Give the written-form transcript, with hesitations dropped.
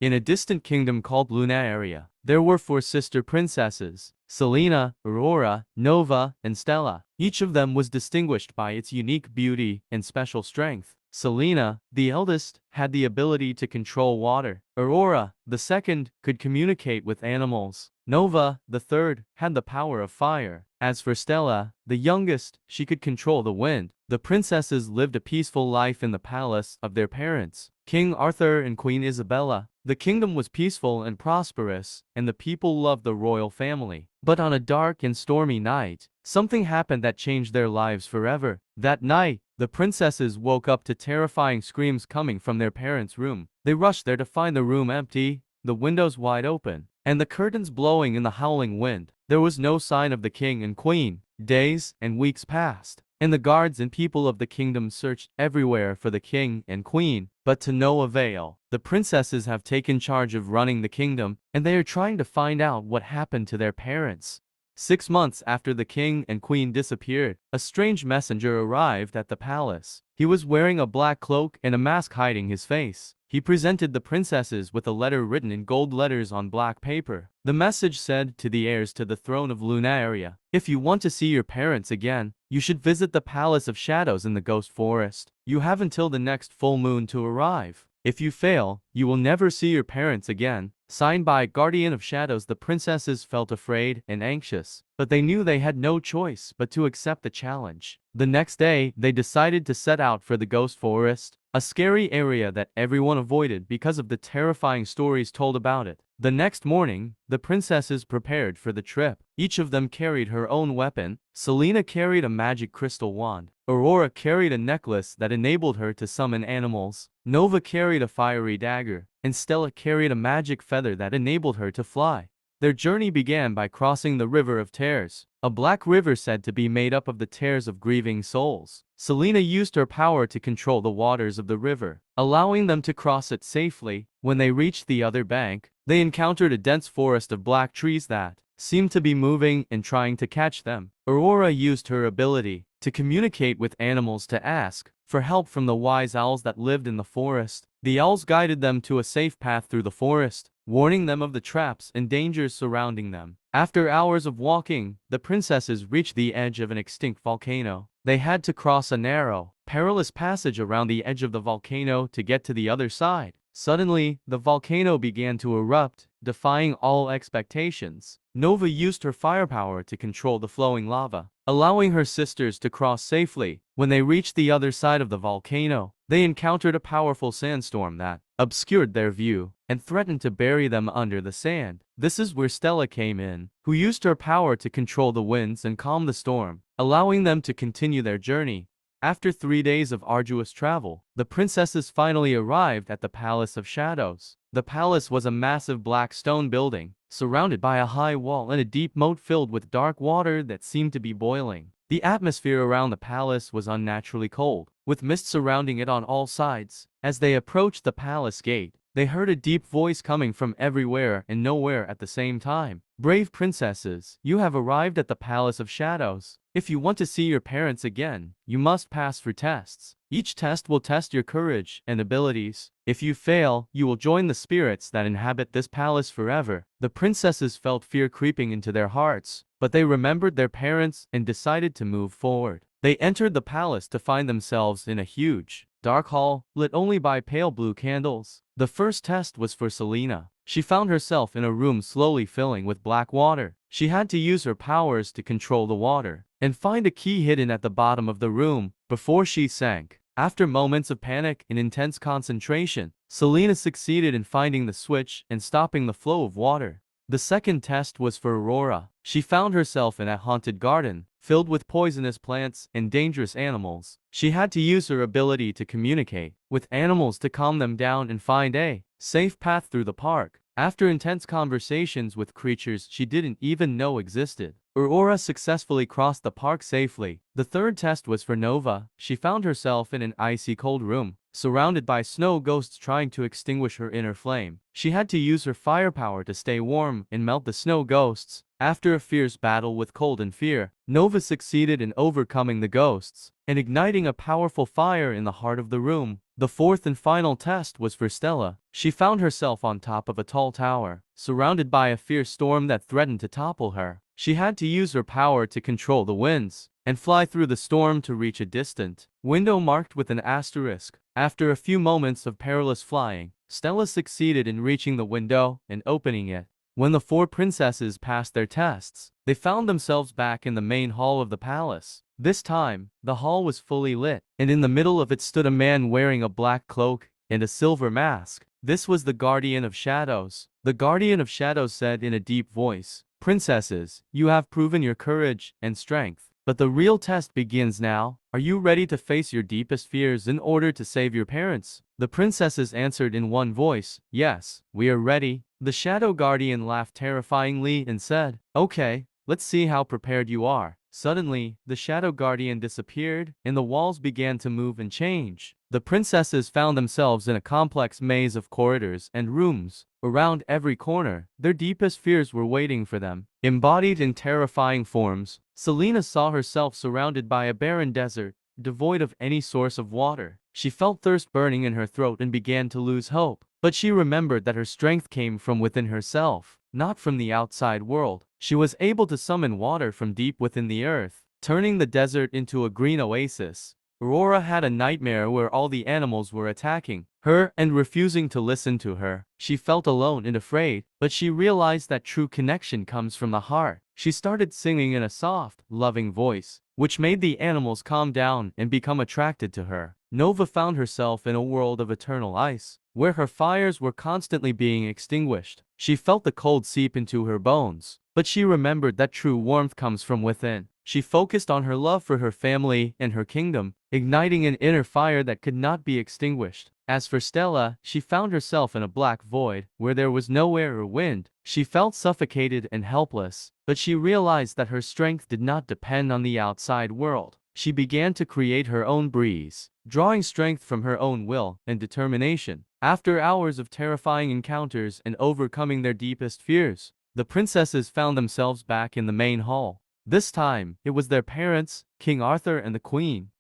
In a distant kingdom called Lunaria, there were four sister princesses: Selena, Aurora, Nova, and Stella. Each of them was distinguished by its unique beauty and special strength. Selena, the eldest, had the ability to control water. Aurora, the second, could communicate with animals. Nova, the third, had the power of fire. As for Stella, the youngest, she could control the wind. The princesses lived a peaceful life in the palace of their parents, King Arthur and Queen Isabella. The kingdom was peaceful and prosperous, and the people loved the royal family. But on a dark and stormy night, something happened that changed their lives forever. That night, the princesses woke up to terrifying screams coming from their parents' room. They rushed there to find the room empty, the windows wide open, and the curtains blowing in the howling wind. There was no sign of the king and queen. Days and weeks passed, and the guards and people of the kingdom searched everywhere for the king and queen, but to no avail. The princesses have taken charge of running the kingdom, and they are trying to find out what happened to their parents. 6 months after the king and queen disappeared, a strange messenger arrived at the palace. He was wearing a black cloak and a mask hiding his face. He presented the princesses with a letter written in gold letters on black paper. The message said to the heirs to the throne of Lunaria, "If you want to see your parents again, you should visit the Palace of Shadows in the Ghost Forest. You have until the next full moon to arrive. If you fail, you will never see your parents again." Signed by Guardian of Shadows. The princesses felt afraid and anxious, but they knew they had no choice but to accept the challenge. The next day, they decided to set out for the Ghost Forest, a scary area that everyone avoided because of the terrifying stories told about it. The next morning, the princesses prepared for the trip. Each of them carried her own weapon. Selena carried a magic crystal wand. Aurora carried a necklace that enabled her to summon animals. Nova carried a fiery dagger, and Stella carried a magic feather that enabled her to fly. Their journey began by crossing the River of Tears, a black river said to be made up of the tears of grieving souls. Selena used her power to control the waters of the river, allowing them to cross it safely. When they reached the other bank, they encountered a dense forest of black trees that seemed to be moving and trying to catch them. Aurora used her ability to communicate with animals to ask for help from the wise owls that lived in the forest. The owls guided them to a safe path through the forest, warning them of the traps and dangers surrounding them. After hours of walking, the princesses reached the edge of an extinct volcano. They had to cross a narrow, perilous passage around the edge of the volcano to get to the other side. Suddenly, the volcano began to erupt, defying all expectations. Nova used her firepower to control the flowing lava, allowing her sisters to cross safely. When they reached the other side of the volcano, they encountered a powerful sandstorm that obscured their view and threatened to bury them under the sand. This is where Stella came in, who used her power to control the winds and calm the storm, allowing them to continue their journey. After 3 days of arduous travel, the princesses finally arrived at the Palace of Shadows. The palace was a massive black stone building, surrounded by a high wall and a deep moat filled with dark water that seemed to be boiling. The atmosphere around the palace was unnaturally cold, with mist surrounding it on all sides. As they approached the palace gate, they heard a deep voice coming from everywhere and nowhere at the same time. "Brave princesses, you have arrived at the Palace of Shadows. If you want to see your parents again, you must pass through tests. Each test will test your courage and abilities. If you fail, you will join the spirits that inhabit this palace forever." The princesses felt fear creeping into their hearts, but they remembered their parents and decided to move forward. They entered the palace to find themselves in a huge, dark hall, lit only by pale blue candles. The first test was for Selena. She found herself in a room slowly filling with black water. She had to use her powers to control the water and find a key hidden at the bottom of the room before she sank. After moments of panic and intense concentration, Selena succeeded in finding the switch and stopping the flow of water. The second test was for Aurora. She found herself in a haunted garden, filled with poisonous plants and dangerous animals. She had to use her ability to communicate with animals to calm them down and find a safe path through the park. After intense conversations with creatures she didn't even know existed, Aurora successfully crossed the park safely. The third test was for Nova. She found herself in an icy cold room, surrounded by snow ghosts trying to extinguish her inner flame. She had to use her firepower to stay warm and melt the snow ghosts. After a fierce battle with cold and fear, Nova succeeded in overcoming the ghosts and igniting a powerful fire in the heart of the room. The fourth and final test was for Stella. She found herself on top of a tall tower, surrounded by a fierce storm that threatened to topple her. She had to use her power to control the winds and fly through the storm to reach a distant window marked with an asterisk. After a few moments of perilous flying, Stella succeeded in reaching the window and opening it. When the four princesses passed their tests, they found themselves back in the main hall of the palace. This time, the hall was fully lit, and in the middle of it stood a man wearing a black cloak and a silver mask. This was the Guardian of Shadows. The Guardian of Shadows said in a deep voice, "Princesses, you have proven your courage and strength. But the real test begins now. Are you ready to face your deepest fears in order to save your parents?" The princesses answered in one voice, "Yes, we are ready." The Shadow Guardian laughed terrifyingly and said, "Okay, let's see how prepared you are." Suddenly, the Shadow Guardian disappeared, and the walls began to move and change. The princesses found themselves in a complex maze of corridors and rooms. Around every corner, their deepest fears were waiting for them. Embodied in terrifying forms, Selena saw herself surrounded by a barren desert, devoid of any source of water. She felt thirst burning in her throat and began to lose hope. But she remembered that her strength came from within herself, not from the outside world. She was able to summon water from deep within the earth, turning the desert into a green oasis. Aurora had a nightmare where all the animals were attacking her and refusing to listen to her. She felt alone and afraid, but she realized that true connection comes from the heart. She started singing in a soft, loving voice, which made the animals calm down and become attracted to her. Nova found herself in a world of eternal ice, where her fires were constantly being extinguished. She felt the cold seep into her bones, but she remembered that true warmth comes from within. She focused on her love for her family and her kingdom, igniting an inner fire that could not be extinguished. As for Stella, she found herself in a black void, where there was no air or wind. She felt suffocated and helpless, but she realized that her strength did not depend on the outside world. She began to create her own breeze, drawing strength from her own will and determination. After hours of terrifying encounters and overcoming their deepest fears, the princesses found themselves back in the main hall. This time, it was their parents, King Arthur and the Queen.